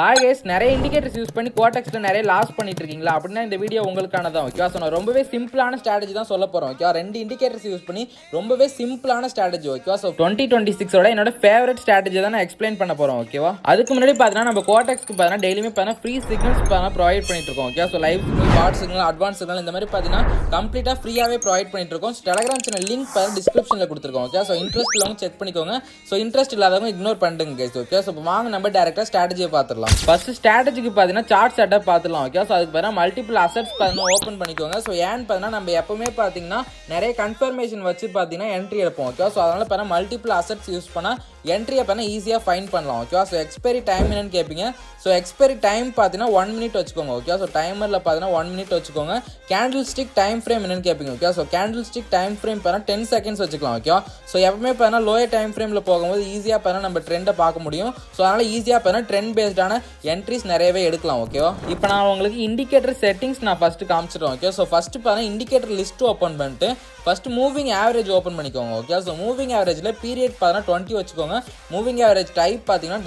Hi guys, நிறைய indicators use பண்ணி கோடெக்ஸ்ல நிறைய லாஸ் பண்ணிட்டு இருக்கீங்களா? அப்படின்னா இந்த வீடியோ உங்களுக்கானதான். ஓகே, ஸோ நான் ரொம்பவே சிம்பிளான ஸ்ட்ராட்டஜி தான் சொல்ல போறோம். ஓகே, 2 இண்டிகேட்டர்ஸ் யூஸ் பண்ணி ரொம்பவே சிம்பிளான ஸ்ட்ராட்டஜி. ஓகே, ஸோ 2026 என்னோட ஃபேவரட் ஸ்ட்ராட்டஜி தான் நான் எக்ஸ்பிளைன் பண்ண போறோம். ஓகேவா, அதுக்கு முன்னாடி பார்த்தீங்கன்னா நம்ம கோடெக்ஸ்க்கு பார்த்தீங்கன்னா டெய்லியுமே பார்த்தீங்கன்னா ஃப்ரீ சிக்னல்ஸ் ப்ரொவைட் பண்ணிட்டு இருக்கோம். Okay, so live signal, short signal, advance signal இந்த மாதிரி பார்த்தீங்கன்னா கம்ப்ளீட்டாக ஃப்ரீயாகவே ப்ரொவைட் பண்ணிட்டு இருக்கோம். டெலிகிராம் சேனல் லிங்க் பார்த்தீங்கன்னா டிஸ்கிரிப்ஷனில் கொடுத்துருக்கோம். ஓகே, ஸோ இன்ட்ரெஸ்ட் உள்ளவங்க செக் பண்ணிக்கோங்க. ஸோ இன்ட்ரெஸ்ட் இல்லாதவங்க இக்னோர் பண்ணுங்க கைஸ். ஓகே, ஸோ வாங்க நம்ம டேரக்டாக ஸ்ட்ராட்டஜியை பார்த்துடலாம். ஃபர்ஸ்ட் ஸ்ட்ராட்டஜிக்கு பார்த்தீங்கன்னா சார்ட் செட்டப் பார்த்துலாம். ஓகே, ஸோ அதுக்கு பார்த்தீங்கன்னா மல்டிபிள் அசெட்ஸ் பார்த்தீங்கன்னா ஓப்பன் பண்ணிக்கோங்க. ஸோ ஏன்னு பார்த்தீங்கன்னா நம்ம எப்பவுமே பார்த்தீங்கன்னா நிறைய கன்ஃபர்மேஷன் வச்சு பார்த்தீங்கன்னா என்ட்ரி எடுப்போம். ஓகே, ஸோ அதனால பார்த்தீங்கன்னா மல்டிபிள் அசெட்ஸ் யூஸ் பண்ணால் என்ட்ரியை பார்த்தா ஈஸியாக ஃபைன் பண்ணலாம். ஓகே, ஸோ எக்ஸ்பைரி டைம் என்னன்னு கேட்பீங்க. ஸோ எக்ஸ்பைரி டைம் பார்த்தீங்கன்னா 1 minute வச்சுக்கோங்க. ஓகே, ஸோ டைமரில் பார்த்தீங்கன்னா 1 minute வச்சுக்கோங்க. கேண்டில் ஸ்டிக் டைம் ஃப்ரேம் என்னன்னு கேட்பீங்க. Okay, so candle stick time frame பார்த்தீங்கன்னா 10 seconds வச்சுக்கலாம். ஓகே, ஸோ எப்பவுமே பார்த்தீங்கன்னா லோயர் டைம் ஃப்ரேமில் போகும்போது ஈஸியாக பார்த்தீங்கன்னா நம்ம ட்ரெண்டை பார்க்க முடியும். ஸோ அதனால் ஈஸியாக பார்த்தீங்கன்னா ட்ரெண்ட் பேஸ்டான என்ட்ரிஸ் நிறையவே எடுக்கலாம். ஓகேவா, இப்போ நான் உங்களுக்கு இண்டிகேட்டர் செட்டிங்ஸ் நான் ஃபஸ்ட்டு காமிச்சிடுறேன். ஓகே, ஸோ ஃபஸ்ட்டு பார்த்தீங்கன்னா இண்டிகேட்டர் லிஸ்ட்டு ஓப்பன் பண்ணிட்டு ஃபஸ்ட்டு மூவிங் ஆவரேஜ் ஓப்பன் பண்ணிக்கோங்க. ஓகே, ஸோ மூவிங் ஆவரேஜில் பீரியட் பார்த்தீங்கன்னா 20 வச்சுக்கோங்க. மூவிங் ஆவரேஜ் டைப் பார்த்தீங்கன்னா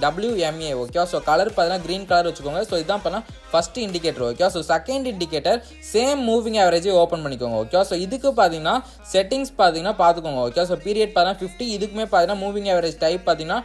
WMA. ஓகே, ஸோ கலர் பார்த்தீங்கன்னா க்ரீன் கலர் வச்சுக்கோங்க. ஸோ இதுதான் பார்த்தீங்கன்னா first indicator. Okay, so second indicator same moving average open பண்ணிக்கோங்க. ஓகே, ஸோ இதுக்கு பார்த்தீங்கன்னா செட்டிங்ஸ் பார்த்தீங்கன்னா பார்த்துக்கோங்க. ஓகே, ஸோ பீரியட் பார்த்தீங்கன்னா 50, இதுக்குமே பார்த்தீங்கன்னா மூவிங் ஆவரேஜ் டைப் பார்த்தீங்கன்னா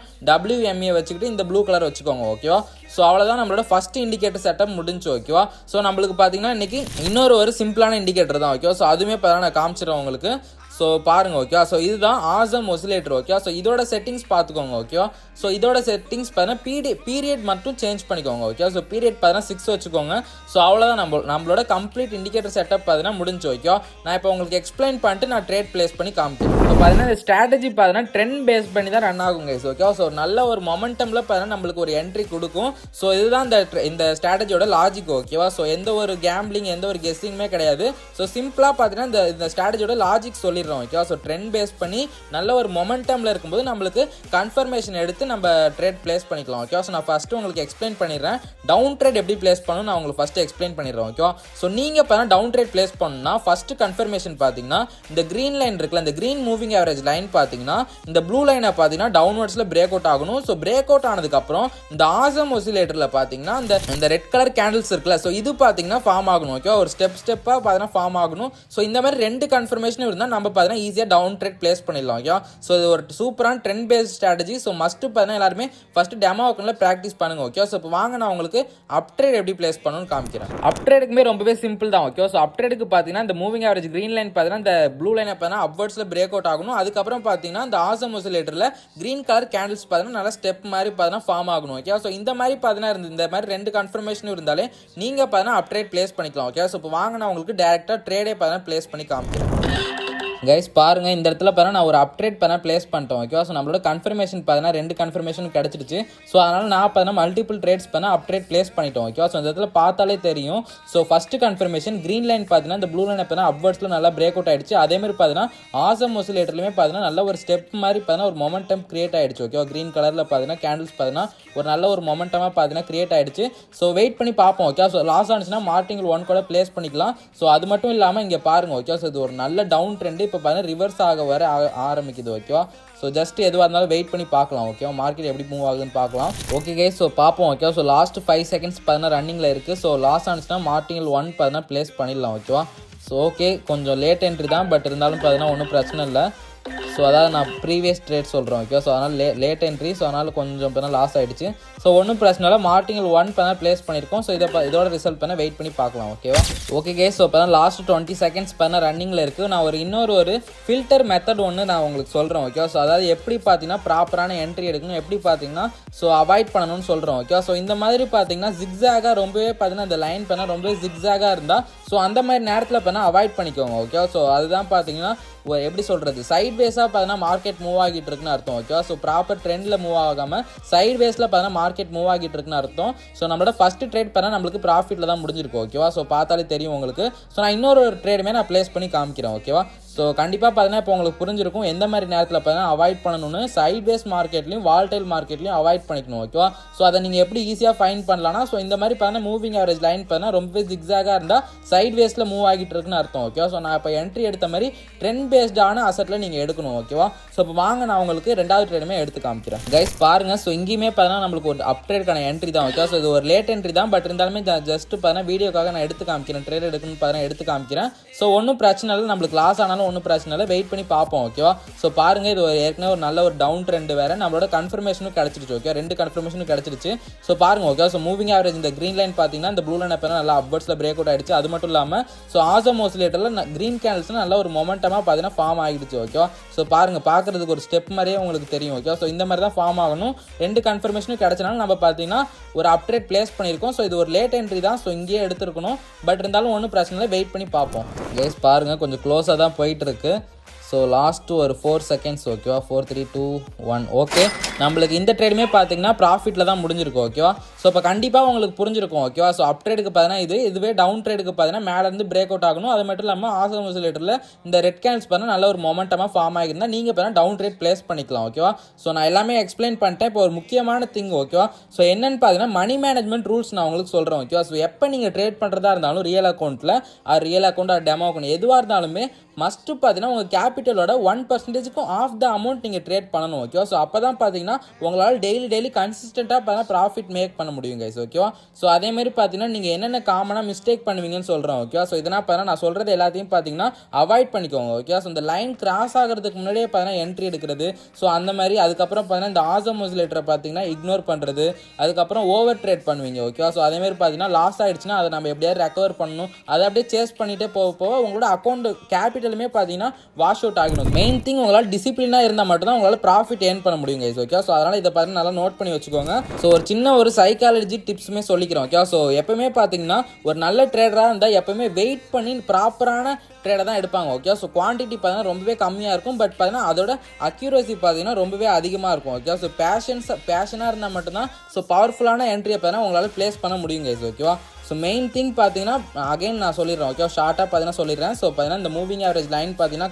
WMA வச்சுக்கிட்டு இந்த ப்ளூ கலர் வச்சுக்கோங்க. ஓகேவா, ஸோ அவ்வளோதான் நம்மளோட ஃபஸ்ட் இண்டிகேட்டர் செட்டப் முடிஞ்சு. ஓகேவா, ஸோ நம்மளுக்கு பார்த்தீங்கன்னா இன்னைக்கு இன்னொரு சிம்பிளான இண்டிகேட்டர் தான். ஓகே, ஸோ அதுவுமே பார்த்தீங்கன்னா நான் காமிச்சிடுறேன் உங்களுக்கு. ஸோ பாருங்க. ஓகே, ஸோ இதுதான் ஆசம் ஒசிலேட்டர். ஓகே, ஸோ இதோட செட்டிங்ஸ் பார்த்துக்கோங்க. ஓகே, ஸோ இதோட செட்டிங்ஸ் பார்த்தீங்கன்னா பீரியட் மட்டும் சேஞ்ச் பண்ணிக்கோங்க. ஓகே, ஸோ பீரியட் பார்த்தீங்கன்னா 6 வச்சுக்கோங்க. ஸோ அவ்வளோதான் நம்மளோட கம்ப்ளீட் இண்டிகேட்டர் செட்டப் பார்த்தீங்கன்னா முடிஞ்சு. ஓகே, நான் இப்போ உங்களுக்கு எக்ஸ்பிளைன் பண்ணிட்டு நான் ட்ரேட் பிளேஸ் பண்ணி காமிக்கிறேன். ஸோ பார்த்தீங்கன்னா இந்த ஸ்ட்ராட்டஜி பார்த்தீங்கன்னா ட்ரெண்ட் பேஸ் பண்ணி தான் ரன் ஆகும் கைஸ். ஓகே, ஸோ நல்ல ஒரு மொமெண்டமில் பார்த்தீங்கன்னா நம்மளுக்கு ஒரு என்ட்ரி கொடுக்கும். ஸோ இதுதான் இந்த ஸ்ட்ராட்டஜியோட லாஜிக். ஓகேவா, ஸோ எந்த ஒரு கேம்பிளிங் எந்த ஒரு கெஸ்ஸிங்குமே கிடையாது. ஸோ சிம்பிளாக பார்த்தீங்கன்னா இந்த ஸ்ட்ராட்டஜியோட லாஜிக் சொல்லிடுறோம். ஓகே, ஸோ ட்ரெண்ட் பேஸ் பண்ணி நல்ல ஒரு மொமெண்டமில் இருக்கும்போது நம்மளுக்கு கன்ஃபர்மேஷன் எடுத்து நம்ம ட்ரேட் பிளேஸ் பண்ணிக்கலாம். ஓகே, ஸோ நான் ஃபஸ்ட்டு உங்களுக்கு எக்ஸ்பிளைன் பண்ணிடுறேன். டவுன் ட்ரேட் எப்படி பிளேஸ் பண்ணணும் நான் உங்களுக்கு ஃபஸ்ட்டு எக்ஸ்பிளைன் பண்ணிடுறேன். ஓகே, ஸோ நீங்கள் இப்போ டவுன் ட்ரேட் பிளேஸ் பண்ணணும்னா ஃபஸ்ட்டு கன்ஃபர்மேஷன் பார்த்தீங்கன்னா இந்த க்ரீன் லைன் இருக்குல்ல, இந்த க்ரீன் மூவிங் ஆவரேஜ் லைன் பார்த்தீங்கன்னா இந்த ப்ளூ லைனை பார்த்தீங்கன்னா டவுன்வர்ட்ஸில் பிரேக் அவுட் ஆகணும். ஸோ பிரேக் அவுட் ஆனதுக்கப்புறம் இந்த ஆசம் ஒசிலேட்டரில் பார்த்தீங்கன்னா இந்த ரெட் கலர் கேண்டில்ஸ் இருக்குல்ல, ஸோ இது பார்த்தீங்கன்னா ஃபார்ம் ஆகணும். ஓகே, ஒரு ஸ்டெப்பாக பார்த்தீங்கன்னா ஃபார்ம் ஆகணும். ஸோ இந்த மாதிரி 2 கன்ஃபர்மேஷனும் இருந்தால் நம்ம பார்த்தீங்கன்னா ஈஸியாக டவுன் ட்ரேட் பிளேஸ் பண்ணிடலாம். ஓகே, ஸோ இது ஒரு சூப்பரான trend based strategy. So must பார்த்தீங்கன்னா எல்லாருமே ஃபஸ்ட்டு டெமோ அக்கௌண்ட்டில் ப்ராக்டிஸ் பண்ணுங்க. ஓகே, ஸோ இப்போ வாங்க நான் உங்களுக்கு அப் ட்ரேட் எப்படி பிளேஸ் பண்ணணும்னு காமிக்கிறேன். அப் ட்ரேடுக்குமே ரொம்பவே சிம்பிள் தான். ஓகே, ஸோ அப் ட்ரேடுக்கு பார்த்தீங்கன்னா இந்த மூவிங் ஆவரேஜ் க்ரீன் லைன் பார்த்தீங்கன்னா இந்த ப்ளூ லைனை பார்த்தீங்கன்னா அப்வர்ட்ஸில் பிரேக் அவுட் ஆகணும். அதுக்கப்புறம் பார்த்தீங்கன்னா இந்த ஆசம் ஒசிலேட்டரில் க்ரீன் கலர் கேண்டில்ஸ் பார்த்தீங்கன்னா நல்லா ஸ்டெப் மாதிரி பார்த்தீங்கன்னா ஃபார்ம் ஆகணும். ஓகே, ஸோ இந்த மாதிரி பார்த்தீங்கன்னா இந்த மாதிரி 2 கன்ஃபர்மேஷனும் இருந்தாலே நீங்கள் பார்த்தீங்கன்னா அப் ட்ரேட் பிளேஸ் பண்ணிக்கலாம். ஓகே, ஸோ இப்போ வாங்க நான் உங்களுக்கு டேரெக்டாக ட்ரேடே பார்த்தீங்கன்னா பிளேஸ் பண்ணி காமிக்கிறேன். கைஸ் பாருங்கள், இந்த இடத்துல பார்த்தா நான் ஒரு அப்ட்ரேட் பண்ண பிளேஸ் பண்ணிட்டோம். ஓகே, ஸோ நம்மளோட கன்ஃபர்மேஷன் பார்த்தீங்கன்னா 2 கன்ஃபர்மேஷன் கிடச்சிடுச்சு. ஸோ அதனால் நான் பார்த்தீங்கன்னா மல்டிபிள் ட்ரேட்ஸ் பண்ண அப்ட்ரேட் பிளேஸ் பண்ணிட்டோம். ஓகே, ஸோ இந்த இடத்துல பார்த்தாலே தெரியும். So first confirmation green line பார்த்தீங்கன்னா இந்த ப்ளூ லைன் பார்த்தீங்கன்னா அப்வர்ட்ஸில் நல்லா பிரேக் அவுட் ஆயிடுச்சு. அதேமாதிரி பார்த்தீங்கன்னா ஆசம் ஒசிலேட்டர்லையுமே பார்த்தீங்கன்னா நல்ல ஒரு ஸ்டெப் மாதிரி பார்த்தீங்கன்னா ஒரு மொமெண்டம் கிரியேட் ஆயிடுச்சு. ஓகே, க்ரீன் கலரில் பார்த்தீங்கன்னா கேண்டில்ஸ் பார்த்தீங்கன்னா ஒரு நல்ல ஒரு மொமெண்டமாக பார்த்தீங்கன்னா கிரியேட் ஆயிடுச்சு. ஸோ வெயிட் பண்ணி பார்ப்போம். ஓகே, ஸோ லாஸ் ஆனிச்சுன்னா மார்டிங்கில் 1 கூட பிளேஸ் பண்ணிக்கலாம். ஸோ அது மட்டும் இல்லாமல் இங்கே பாருங்கள். ஓகே, ஸோ இது ஒரு நல்ல டவுன் ட்ரெண்டு இப்போ பார்த்தீங்கன்னா ரிவர்ஸ் வர ஆரம்பிக்குது. ஓகேவா, ஸோ ஜஸ்ட் எதுவாக இருந்தாலும் வெயிட் பண்ணி பார்க்கலாம். ஓகேவா, மார்க்கெட் எப்படி மூவ் ஆகுதுன்னு பார்க்கலாம். ஓகே கைஸ், ஸோ பார்ப்போம். ஓகே, ஸோ லாஸ்ட் 5 seconds பார்த்தீங்கன்னா ரன்னிங்கில் இருக்குது. ஸோ லாஸ் ஆனிச்சுன்னா மார்டிங்கில் 1 பார்த்தீங்கன்னா பிளேஸ் பண்ணிடலாம். ஓகேவா, ஸோ ஓகே கொஞ்சம் லேட் என்ட்ரி தான், பட் இருந்தாலும் பார்த்தீங்கன்னா ஒன்றும் பிரச்சனை இல்லை. ஸோ அதாவது நான் ப்ரீவியஸ் ட்ரேட் சொல்கிறேன். ஓகே, ஸோ அதனால் லேட் என்ட்ரி, ஸோ அதனால் கொஞ்சம் பண்ணால் லாஸ் ஆகிடுச்சு. ஸோ ஒன்றும் பிரச்சனை இல்லை, மார்டிங்கில் 1 பண்ண பிளேஸ் பண்ணியிருக்கோம். ஸோ இதோட ரிசல்ட் பண்ண வெயிட் பண்ணி பார்க்கலாம். ஓகேவா, ஓகே கேஸ், ஸோ இப்போ லாஸ்ட் 20 seconds பண்ண ரன்னிங்கில் இருக்குது. நான் இன்னொரு ஃபில்டர் மெத்தட் ஒன்று நான் உங்களுக்கு சொல்கிறேன். ஓகே, ஸோ அதாவது எப்படி பார்த்தீங்கன்னா ப்ராப்பரான என்ட்ரி எடுக்கணும், எப்படி பார்த்தீங்கன்னா ஸோ அவாய்ட் பண்ணணும்னு சொல்கிறோம். ஓகே, ஸோ இந்த மாதிரி பார்த்தீங்கன்னா ஜிக்ஸாகாக ரொம்பவே பார்த்தீங்கன்னா இந்த லைன் பண்ணால் ரொம்பவே ஜிக்ஸாகாக இருந்தால் ஸோ அந்த மாதிரி நேரத்தில் பண்ணால் அவாய்ட் பண்ணிக்கோங்க. ஓகே, ஸோ அதுதான் பார்த்தீங்கன்னா எப்படி சொல்கிறது, சைட் வேஸாக பார்த்தீங்கன்னா மார்க்கெட் மூவ் ஆகிட்டு இருக்குன்னு அர்த்தம். ஓகே, ஸோ ப்ராப்பர் ட்ரெண்டில் மூவ் ஆகாமல் சைட் வேஸில் பார்த்தீங்கன்னா மார்க்கெட் மூவ் ஆகிட்டு இருக்குன்னு அர்த்தம். ஸோ நம்மளோட ஃபஸ்ட்டு ட்ரேட் பண்ணால் நம்மளுக்கு ப்ராஃபிட்டில் தான் முடிஞ்சிருக்கும். ஓகேவா, ஸோ பார்த்தாலே தெரியும் உங்களுக்கு. ஸோ நான் இன்னொரு ட்ரேடுமே நான் பிளேஸ் பண்ணி காமிக்கிறேன். ஓகேவா, ஸோ கண்டிப்பாக பார்த்தீங்கன்னா இப்போ உங்களுக்கு புரிஞ்சிருக்கும் எந்த மாதிரி நேரத்தில் பார்த்தீங்கன்னா அவாய்ட் பண்ணணும்னு. சைட்வேஸ் மார்க்கெட்லையும் வால்டைல் மார்க்கெட்லையும் அவாய்ட் பண்ணிக்கணும். ஓகேவா? ஸோ அதை நீங்கள் எப்படி ஈஸியாக ஃபைண்ட் பண்ணலாம்னா, ஸோ இந்த மாதிரி பார்த்தீங்கன்னா மூவிங் ஆவரேஜ் லைன் பார்த்தீங்கன்னா ரொம்பவே ஜிக்ஸாகாக இருந்தால் சைட்வேஸில் மூவ் ஆகிட்டு இருக்குன்னு அர்த்தம். ஓகேவா? ஸோ நான் இப்போ என்ட்ரி எடுத்த மாதிரி ட்ரெண்ட் பேஸ்டான அசெட்டில் நீங்கள் எடுக்கணும். ஓகேவா? ஸோ இப்போ வாங்க நான் உங்களுக்கு ரெண்டாவது ட்ரேடுமே எடுத்து காமிக்கிறேன். கைஸ் பாருங்கள், ஸோ இங்கேயுமே பார்த்தீங்கன்னா நம்மளுக்கு ஒரு அப்ட்ரேடுக்கான என்ட்ரி தான். ஓகேவா? ஸோ இது ஒரு லேட் என்ட்ரி தான், பட் இருந்தாலுமே ஜஸ்ட் பார்த்தீங்கன்னா வீடியோக்காக நான் எடுத்து காமிக்கிறேன். ட்ரேட் எடுக்கணும்னு பார்த்தீங்கன்னா எடுத்து காமிக்கிறேன். ஸோ ஒன்றும் பிரச்சனை இல்லை, நம்மளுக்கு லாஸ் ஆனாலும் ஒன்றும் பிரச்சனை இல்லை, வெயிட் பண்ணி பார்ப்போம். ஓகேவா? ஸோ பாருங்கள், இது ஏற்கனவே ஒரு நல்ல ஒரு டவுன் ட்ரெண்ட் வேறு, நம்மளோட கன்ஃபர்மேஷனும் கிடச்சிருச்சு. ஓகே, 2 கன்ஃபர்மேஷனும் கிடச்சிருச்சு. ஸோ பாருங்கள். ஓகே, ஸோ மூவிங் ஆவரேஜ் இந்த க்ரீன் லைன் பார்த்தீங்கன்னா இந்த ப்ளூ லைன் அப்போ நல்லா அப்வர்ட்ஸில் பிரேக் அவுட் ஆகிடுச்சு. அது மட்டும் இல்லாமல் ஸோ ஆசம் ஆசிலேட்டரில் க்ரீன் கேண்டில்ஸ்னால் நல்ல ஒரு மொமெண்டமாக பார்த்தீங்கன்னா ஃபார்ம் ஆகிடுச்சு. ஓகேவா? ஸோ பாருங்கள், பார்க்குறதுக்கு ஒரு ஸ்டெப் மாதிரியே உங்களுக்கு தெரியும். ஓகே, ஸோ இந்த மாதிரி தான் ஃபார்ம் ஆகணும். 2 கன்ஃபர்மேஷனும் கிடச்சனால நம்ம பார்த்தீங்கன்னா ஒரு அப்டேட் பிளேஸ் பண்ணியிருக்கோம். ஸோ இது ஒரு லேட் என்ட்ரி தான், ஸோ இங்கேயே எடுத்துருக்கணும். பட் இருந்தாலும் ஒன்றும் பிரச்சனை இல்லை, வெயிட் பண்ணி பார்ப்போம். கைஸ் பாருங்கள், கொஞ்சம் க்ளோஸாக தான் போயிட்டுருக்கு. ஸோ லாஸ்ட்டு ஒரு 4 செகண்ட்ஸ். ஓகேவா? 4 3 2 1. ஓகே, நம்மளுக்கு இந்த ட்ரேடுமே பார்த்தீங்கன்னா ப்ராஃபிட்டில் தான் முடிஞ்சிருக்கும். ஓகேவா? ஸோ இப்போ கண்டிப்பாக உங்களுக்கு புரிஞ்சிருக்கும். ஓகேவா? ஸோ அப் ட்ரேடுக்கு பார்த்தீங்கன்னா இதுவே டவுன் ட்ரேடுக்கு பார்த்தீங்கன்னா மேலேருந்து பிரேக் அவுட் ஆகணும். அது மட்டும் இல்லாமல் ஆசம் ஆசிலேட்டரில் இந்த ரெட் கேண்டில்ஸ் பார்த்தீங்கன்னா நல்ல ஒரு மொமெண்டமாக ஃபார்ம் ஆகிருந்தால் நீங்கள் பார்த்தீங்கன்னா டவுன் ட்ரேட் பிளேஸ் பண்ணிக்கலாம். ஓகேவா? ஸோ நான் எல்லாமே எக்ஸ்பிளைன் பண்ணிட்டேன். இப்போ ஒரு முக்கியமான திங். ஓகேவா? ஸோ என்னென்னு பார்த்தீங்கன்னா மணி மேனேஜ்மெண்ட் ரூல்ஸ் நான் உங்களுக்கு சொல்கிறேன். ஓகேவா? ஸோ எப்போ நீங்கள் ட்ரேட் பண்ணுறதா இருந்தாலும் ரியல் அக்கௌண்ட்டில் ரியல் அக்கௌண்ட் டெமோ அக்கௌண்ட் எதுவாக இருந்தாலுமே மஸ்ட்டு பார்த்தீங்கன்னா உங்கள் கேபிட்டலோட 1%க்கும் ஆஃப் த அமௌண்ட் நீங்கள் ட்ரேட் பண்ணணும். ஓகேவா? ஸோ அப்போ தான் பார்த்தீங்கன்னா உங்களால் டெய்லி கன்சிஸ்டண்ட்டாக பார்த்தீங்கன்னா ப்ராஃபிட் மேக் பண்ண முடியும் கைஸ். ஓகேவா? ஸோ அதேமாதிரி பார்த்தீங்கன்னா நீங்கள் என்னென்ன காமனாக மிஸ்டேக் பண்ணுவீங்கன்னு சொல்கிறோம். ஓகேவா? ஸோ இதனால் பார்த்தீங்கன்னா நான் சொல்கிறது எல்லாத்தையும் பார்த்தீங்கன்னா அவாய்ட் பண்ணிக்கோங்க. ஓகேவா? ஸோ இந்த லைன் கிராஸ் ஆகிறதுக்கு முன்னாடியே பார்த்தீங்கன்னா என்ட்ரி எடுக்கிறது. ஸோ அந்த மாதிரி அதுக்கப்புறம் பார்த்தீங்கன்னா இந்த ஆசம் ஆசிலேட்டரை பார்த்தீங்கன்னா இக்னோர் பண்ணுறது, அதுக்கப்புறம் ஓவர் ட்ரேட் பண்ணுவீங்க. ஓகேவா? ஸோ அதேமாதிரி பார்த்தீங்கன்னா லாஸ் ஆகிடுச்சுன்னா அதை நம்ம எப்படியாவது ரெக்கவர் பண்ணணும். அதை அப்படியே சேஸ் பண்ணிகிட்டே போக உங்களோட அக்கௌண்ட் கேபிட்டலுமே பார்த்தீங்கன்னா வாஷ் அவுட் ஆகணும். மெயின் திங் உங்களால் டிசிப்ளினாக இருந்தால் மட்டும்தான் உங்களால் ப்ராஃபிட் ஏர்ன் பண்ண முடியும் கைஸ். ஓகே, ஸோ அதனால் இதை பார்த்தீங்கன்னா நல்லா நோட் பண்ணி வச்சுக்கோங்க. ஸோ ஒரு சின்ன ஒரு சைக்காலஜி டிப்ஸுமே சொல்லிக்கிறோம். ஓகே, ஸோ எப்பவுமே பார்த்தீங்கன்னா ஒரு நல்ல ட்ரேடராக இருந்தால் எப்பவுமே வெயிட் பண்ணி ப்ராப்பரான ட்ரேடை தான் எடுப்பாங்க. ஓகே, ஸோ குவான்டிட்டி பார்த்தீங்கன்னா ரொம்பவே கம்மியாக இருக்கும், பட் பார்த்தீங்கன்னா அதோட அக்யூரசி பார்த்தீங்கன்னா ரொம்பவே அதிகமாக இருக்கும். ஓகே, ஸோ பேஷனாக இருந்தால் மட்டும்தான் ஸோ பவர்ஃபுல்லான என்ட்ரியை பார்த்தீங்கன்னா உங்களால் பிளேஸ் பண்ண முடியும் கைஸ். ஓகேவா? ஸோ மெயின் திங் பார்த்தீங்கன்னா அகைன் நான் சொல்லிடுறேன். ஓகே, ஷார்ட்டாக பார்த்தீங்கன்னா சொல்லிடுறேன். ஸோ பார்த்தீங்கன்னா இந்த மூவிங் ஆவரேஜ் லைன் பார்த்தீங்கன்னா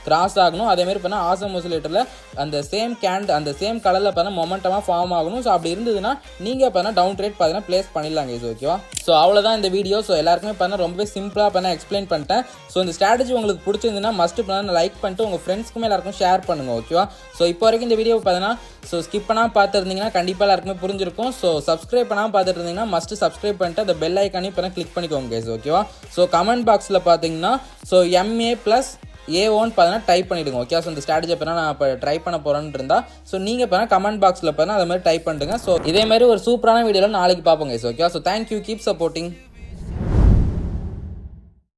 கிராஸ் ஆகணும். அதேமாதிரி பார்த்தா ஆசம் ஆசிலேட்டரில் அந்த சேம் கலரில் பார்த்தா மொமெண்டமாக ஃபார்ம் ஆகணும். ஸோ அப்படி இருந்ததுன்னா நீங்கள் பார்த்தா டவுன் ட்ரேட் பார்த்தீங்கன்னா பிளேஸ் பண்ணிடலாங்க இது. ஓகேவா? ஸோ அவ்வளோதான் இந்த வீடியோ. ஸோ எல்லாருக்குமே பார்த்தா ரொம்பவே சிம்பிளாக பார்த்தா எக்ஸ்பிளைன் பண்ணிட்டேன். ஸோ இந்த ஸ்ட்ராட்டஜி உங்களுக்கு பிடிச்சிருந்துன்னா மஸ்ட்டு பண்ணால் லைக் பண்ணிட்டு உங்கள் ஃப்ரெண்ட்ஸ்க்குமே எல்லாருக்கும் ஷேர் பண்ணுங்கள். ஓகேவா? ஸோ இப்போ வரைக்கும் இந்த வீடியோ பார்த்தீங்கன்னா ஸோ ஸ்கிப் பண்ணால் பார்த்துருந்தீங்கன்னா கண்டிப்பாக எல்லாருக்குமே புரிஞ்சிருக்கும். ஸோ சப்ஸ்கிரைப் பண்ணால் பார்த்துட்டு இருந்தீங்கன்னா மஸ்ட்டு சப்ஸ்கிரைப் பண்ணிட்டு அந்த பெல் ஐக்கானே இப்போ கிளிக் பண்ணிக்கோங்க கைஸ். ஓகேவா? ஸோ கமெண்ட் பாக்ஸில் பார்த்தீங்கன்னா ஸோ MA+A1 பார்த்தீங்கன்னா டைப் பண்ணிவிடுங்க. ஓகே, ஸோ இந்த ஸ்ட்ராட்டஜி இப்போ நான் இப்போ ட்ரை பண்ண போகிறேன்னு இருந்தால் ஸோ நீங்கள் இப்போ கமெண்ட் பாக்ஸில் பார்த்தீங்கன்னா அது மாதிரி டைப் பண்ணிடுங்க. ஸோ இதே மாதிரி ஒரு சூப்பரான வீடியோவில் நாளைக்கு பார்ப்போங்க guys. Okay, so thank you, keep supporting.